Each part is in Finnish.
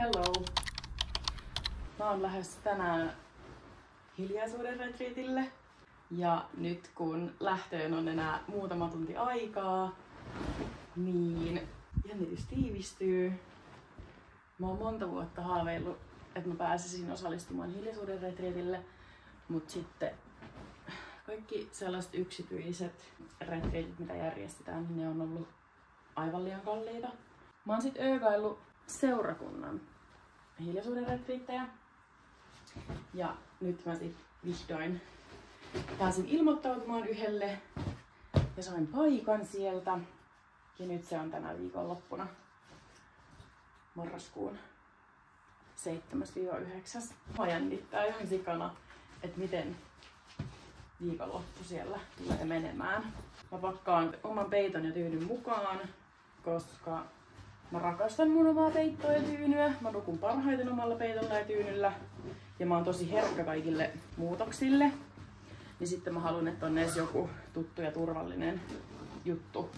Hello! Mä oon lähdössä tänään hiljaisuuden retriitille. Ja nyt kun lähtöön on enää muutama tunti aikaa, niin jännitys tiivistyy. Mä oon monta vuotta haaveillut, että mä pääsisin osallistumaan hiljaisuuden retriitille, mut sitten kaikki sellaiset yksityiset retriitit, mitä järjestetään, niin ne on ollut aivan liian kalliita. Mä oon sit öökaillut seurakunnan hiljaisuuden retriittejä. Ja nyt mä sit vihdoin pääsin ilmoittautumaan yhdelle ja sain paikan sieltä. Ja nyt se on tänä viikonloppuna marraskuun 7-9. Mä jännittää ihan sikana, että miten viikonloppu siellä tulee menemään. Mä pakkaan oman peiton ja tyynyn mukaan, koska mä rakastan mun omaa peittoa ja tyynyä. Mä nukun parhaiten omalla peitolla ja tyynyllä. Ja mä oon tosi herkkä kaikille muutoksille. Niin sitten mä haluan, että on edes joku tuttu ja turvallinen juttu.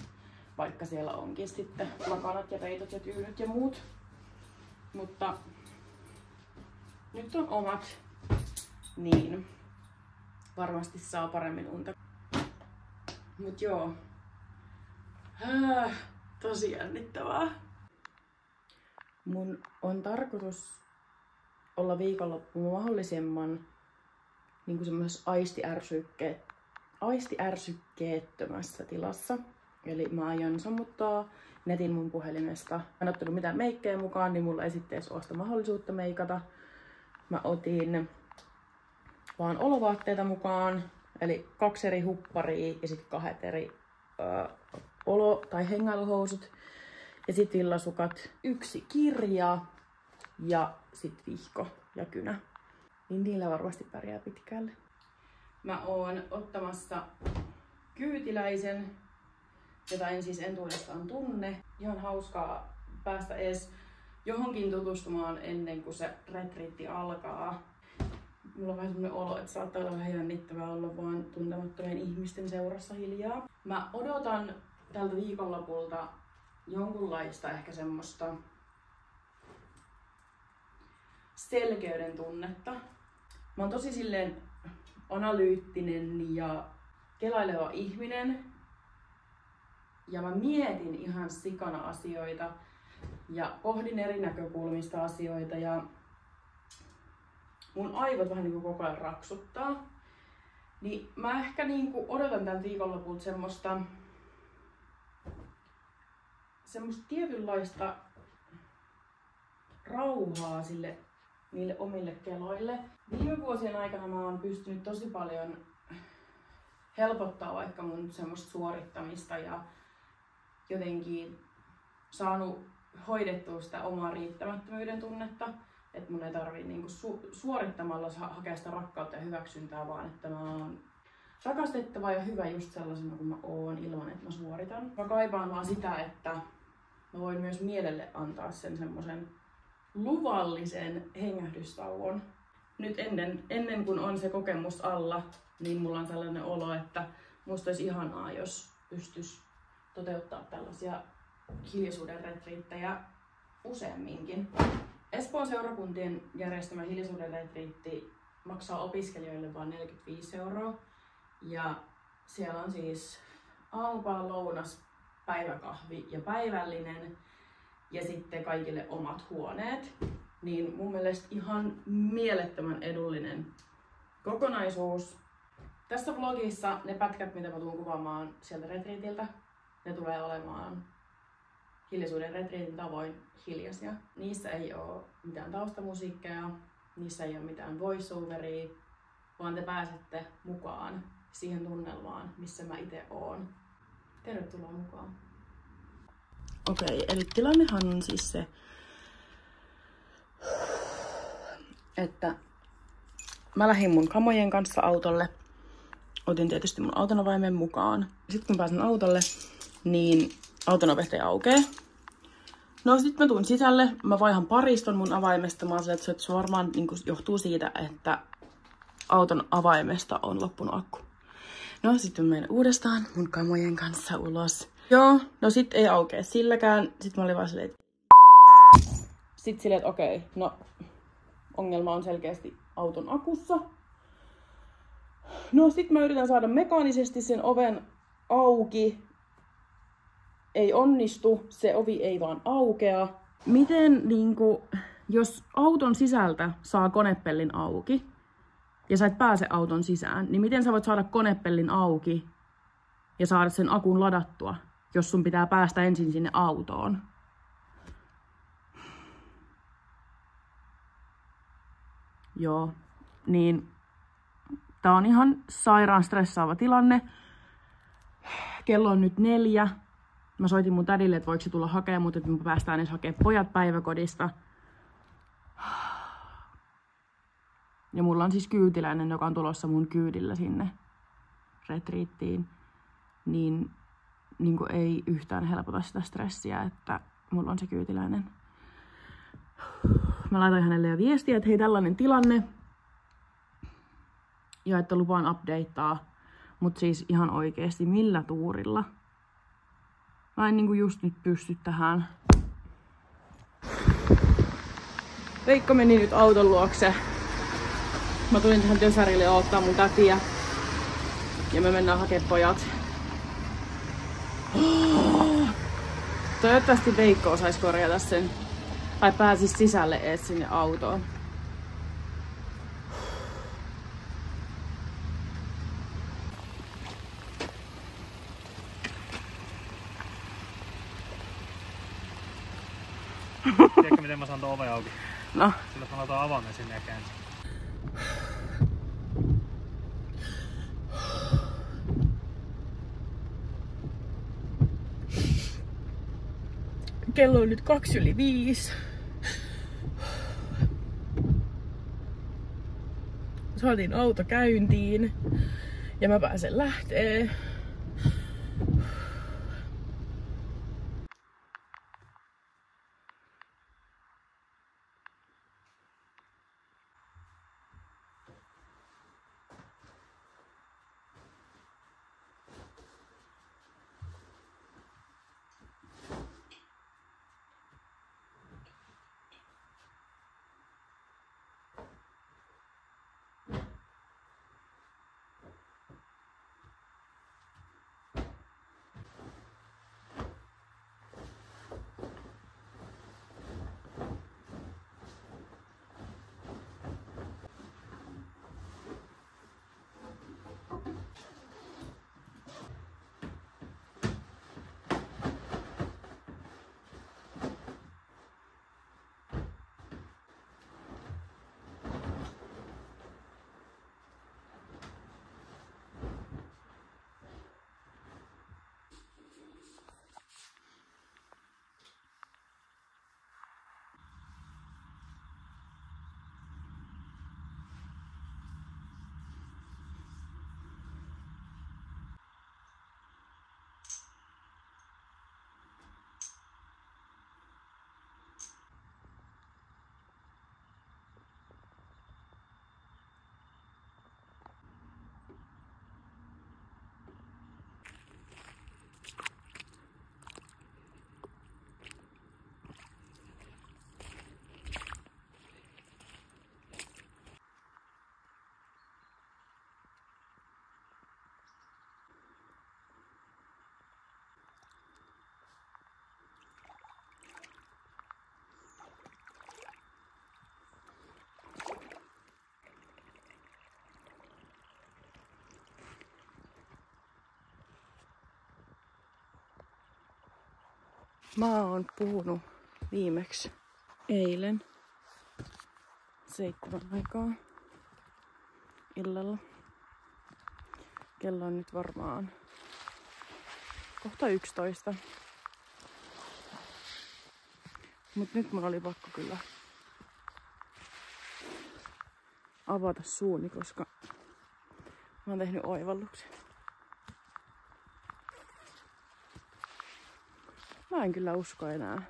Vaikka siellä onkin sitten lakanat ja peitot ja tyynyt ja muut. Mutta nyt on omat, niin varmasti saa paremmin unta. Mut joo, tosi jännittävää. Mun on tarkoitus olla viikonloppuun mahdollisimman niin semmoisessa aistiärsykkeettömässä tilassa. Eli mä aion sammuttaa netin mun puhelimesta. Mä en ottanut mitään meikkejä mukaan, niin mulla ei sitten edes ole sitä mahdollisuutta meikata. Mä otin vaan olovaatteita mukaan, eli 2 eri hupparia ja sitten 2 eri olo- tai hengailuhousut. Ja sitten villasukat, 1 kirja ja sitten vihko ja kynä. Niin niillä varmasti pärjää pitkälle. Mä oon ottamassa kyytiläisen, jota en siis entuudestaan tunne. Ihan hauskaa päästä edes johonkin tutustumaan ennen kuin se retriitti alkaa. Mulla on vähän semmoinen olo, että saattaa olla vähän jännittävää olla vaan tuntemattomien ihmisten seurassa hiljaa. Mä odotan tältä viikonlopulta jonkunlaista ehkä semmoista selkeyden tunnetta. Mä oon tosi silleen analyyttinen ja kelaileva ihminen. Ja mä mietin ihan sikana asioita ja pohdin eri näkökulmista asioita ja mun aivot vähän niinku koko ajan raksuttaa. Niin mä ehkä niinku odotan tän viikonlopulta semmoista tietynlaista rauhaa niille omille keloille. Viime vuosien aikana mä oon pystynyt tosi paljon helpottaa vaikka mun semmoista suorittamista ja jotenkin saanut hoidettua sitä omaa riittämättömyyden tunnetta. Että mun ei tarvii niinku suorittamalla hakea sitä rakkautta ja hyväksyntää, vaan että mä oon rakastettava ja hyvä just sellaisena kuin mä oon ilman, että mä suoritan. Mä kaipaan vaan sitä, että mä voin myös mielelle antaa sen semmoisen luvallisen hengähdystauon. Nyt ennen kuin on se kokemus alla, niin mulla on sellainen olo, että musta olisi ihanaa, jos pystyisi toteuttaa tällaisia hiljaisuuden retriittejä useamminkin. Espoon seurakuntien järjestämä hiljaisuuden retriitti maksaa opiskelijoille vain 45 €. Ja siellä on siis aamupala, lounas, päiväkahvi ja päivällinen. Ja sitten kaikille omat huoneet. Niin mun mielestä ihan mielettömän edullinen kokonaisuus. Tässä vlogissa ne pätkät, mitä mä tuun kuvaamaan sieltä retriitiltä, ne tulee olemaan hiljaisuuden retriitin tavoin hiljaisia. Niissä ei ole mitään taustamusiikkeja, niissä ei ole mitään voiceoveria, vaan te pääsette mukaan siihen tunnelmaan, missä mä itse oon. Tervetuloa mukaan. Okei, eli tilannehan on siis se, että mä lähdin mun kamojen kanssa autolle. Otin tietysti mun autonavaimen mukaan. Sitten kun pääsen autolle, niin autonopeutta aukeaa. No sit mä tuun sisälle, mä vaihan pariston mun avaimesta. Mä oon että se varmaan niin johtuu siitä, että auton avaimesta on loppunut akku. No sitten mä menen uudestaan mun kamojen kanssa ulos. Joo, no sit ei aukea silläkään. Sit mä olin vaan silleen, että Sitten silleen, että okei, no ongelma on selkeästi auton akussa. No sit mä yritän saada mekaanisesti sen oven auki. Ei onnistu, se ovi ei vaan aukea. Miten niinku, jos auton sisältä saa konepellin auki ja sä et pääse auton sisään, niin miten sä voit saada konepellin auki ja saada sen akun ladattua, jos sun pitää päästä ensin sinne autoon? Joo, niin tää on ihan sairaan stressaava tilanne. Kello on nyt 4. Mä soitin mun tädille, että voiko se tulla hakemaan mut, että me päästään edes hakemaan pojat päiväkodista. Ja mulla on siis kyytiläinen, joka on tulossa mun kyydillä sinne retriittiin. Niin ei yhtään helpota sitä stressiä, että mulla on se kyytiläinen. Mä laitoin hänelle jo viestiä, että hei, tällainen tilanne. Ja että lupaan updateaa. Mut siis ihan oikeesti millä tuurilla? Mä en niinku just nyt pysty tähän. Veikko meni nyt auton luokse. Mä tulin tähän Tösärille ottaa mun tätiä. Ja me mennään hakemaan pojat. Toivottavasti Veikko osais korjata sen. Tai pääsis sisälle ees sinne autoon. Tiedätkö miten mä saan tuon oven auki? No. Sillä mä laitan avaimen sinne ja käänsin. Kello on nyt 4:02. Saatiin auto käyntiin ja mä pääsen lähtee. Mä oon puhunut viimeksi eilen 7 aikaa illalla. Kello on nyt varmaan kohta 11. Mut nyt mun oli pakko kyllä avata suuni, koska mä oon tehnyt oivalluksen. Mä en kyllä usko enää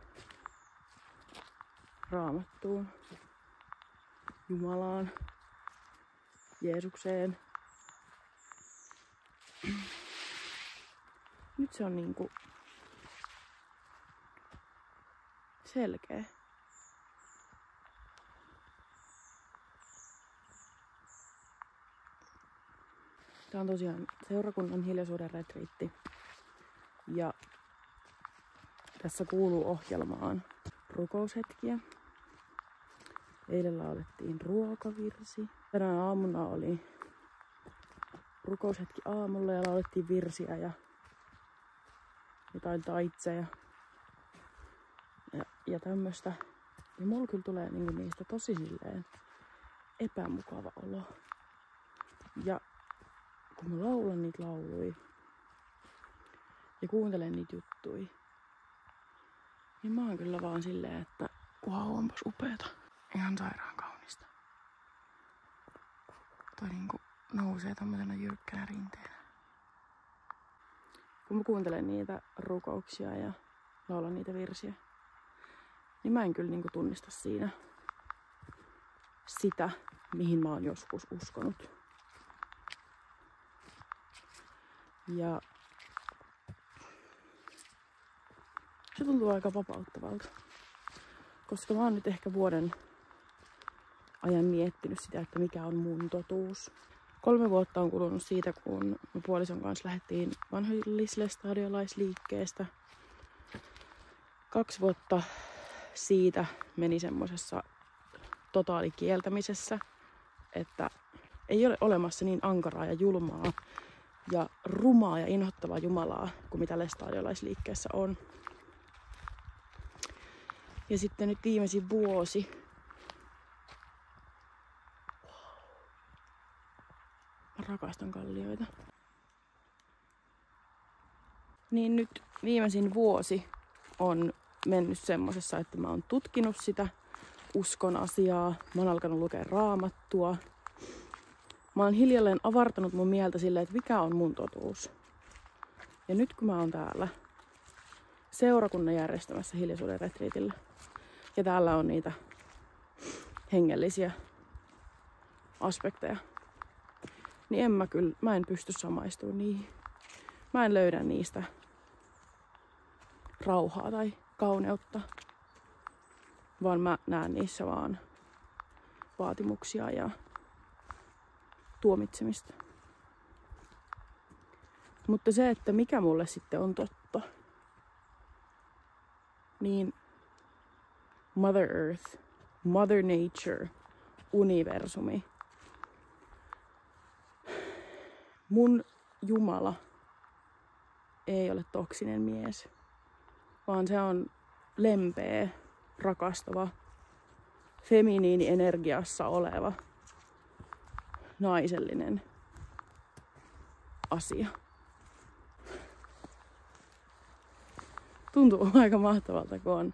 Raamattuun, Jumalaan, Jeesukseen. Nyt se on niinku selkeä. Tää on tosiaan seurakunnan hiljaisuuden retriitti. Ja tässä kuuluu ohjelmaan rukoushetkiä. Eilen laulettiin ruokavirsi. Tänään aamuna oli rukoushetki aamulla ja laulettiin virsiä ja jotain taitseja ja tämmöstä. Ja mulla kyllä tulee niistä tosi silleen epämukava olo. Ja kun mä laulan niitä lauluja ja kuuntelen niitä juttuja, niin mä oon kyllä vaan silleen, että wow, onpas upeeta. Ihan sairaan kaunista. Toi niinku nousee tämmöisenä jyrkkänä rinteenä. Kun mä kuuntelen niitä rukouksia ja laulan niitä virsiä, niin mä en kyllä niinku tunnista siinä sitä, mihin mä oon joskus uskonut. Ja se tuntuu aika vapauttavalta. Koska mä oon nyt ehkä vuoden ajan miettinyt sitä, että mikä on mun totuus. 3 vuotta on kulunut siitä, kun me puolison kanssa lähdettiin vanhoillislestadiolaisliikkeestä. 2 vuotta siitä meni semmosessa totaalikieltämisessä, että ei ole olemassa niin ankaraa ja julmaa ja rumaa ja inhottavaa Jumalaa kuin mitä lestadiolaisliikkeessä on. Ja sitten nyt viimeisin vuosi. Mä rakastan kallioita. Niin nyt viimeisin vuosi on mennyt semmosessa, että mä oon tutkinut sitä uskon asiaa. Mä oon alkanut lukea raamattua. Mä oon hiljalleen avartanut mun mieltä silleen, että mikä on mun totuus. Ja nyt kun mä oon täällä seurakunnan järjestämässä hiljaisuuden retriitillä, ja täällä on niitä hengellisiä aspekteja, niin mä en pysty samaistumaan niihin. Mä en löydä niistä rauhaa tai kauneutta, vaan mä näen niissä vaan vaatimuksia ja tuomitsemista. Mutta se, että mikä mulle sitten on totta, niin Mother Earth, Mother Nature, universumi. Mun Jumala ei ole toksinen mies, vaan se on lempeä, rakastava, feminiini energiassa oleva, naisellinen asia. Tuntuu aika mahtavalta, kun on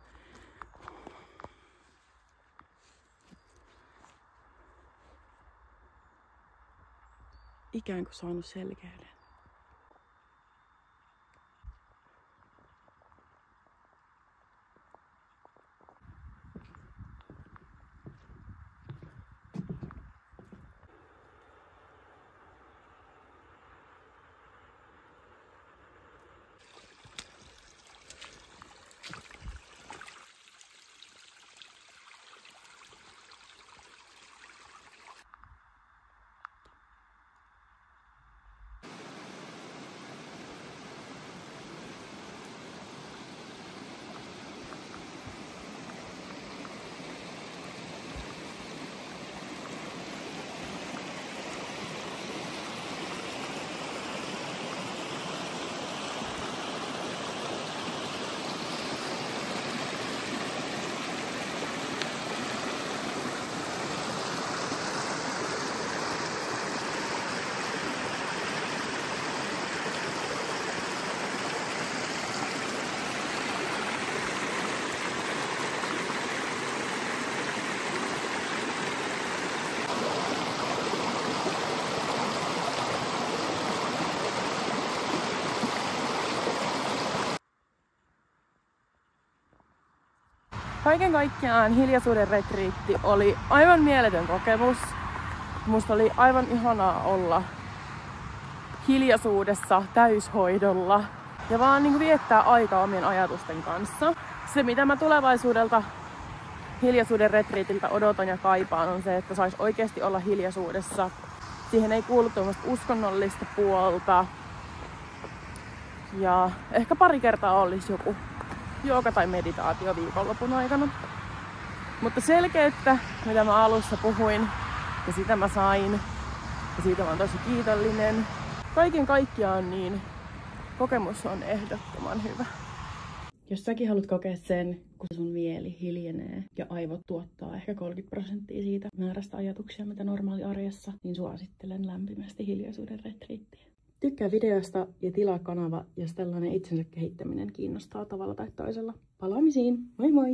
ikään kuin saanut selkeyden. Kaiken kaikkiaan hiljaisuuden retriitti oli aivan mieletön kokemus. Musta oli aivan ihanaa olla hiljaisuudessa täyshoidolla ja vaan niin kuin viettää aikaa omien ajatusten kanssa. Se mitä mä tulevaisuudelta hiljaisuuden retriitiltä odotan ja kaipaan on se, että sais oikeasti olla hiljaisuudessa Siihen ei kuulu tuommoista uskonnollista puolta. Ja ehkä pari kertaa olisi joku jooga tai meditaatio viikonlopun aikana. Mutta selkeyttä, mitä mä alussa puhuin, ja sitä mä sain. Ja siitä mä oon tosi kiitollinen. Kaiken kaikkiaan niin kokemus on ehdottoman hyvä. Jos säkin haluat kokea sen, kun sun mieli hiljenee ja aivot tuottaa ehkä 30% siitä määrästä ajatuksia, mitä normaali arjessa, niin suosittelen lämpimästi hiljaisuuden retriittiä. Tykkää videosta ja tilaa kanava, jos tällainen itsensä kehittäminen kiinnostaa tavalla tai toisella. Palaamisiin! Moi moi!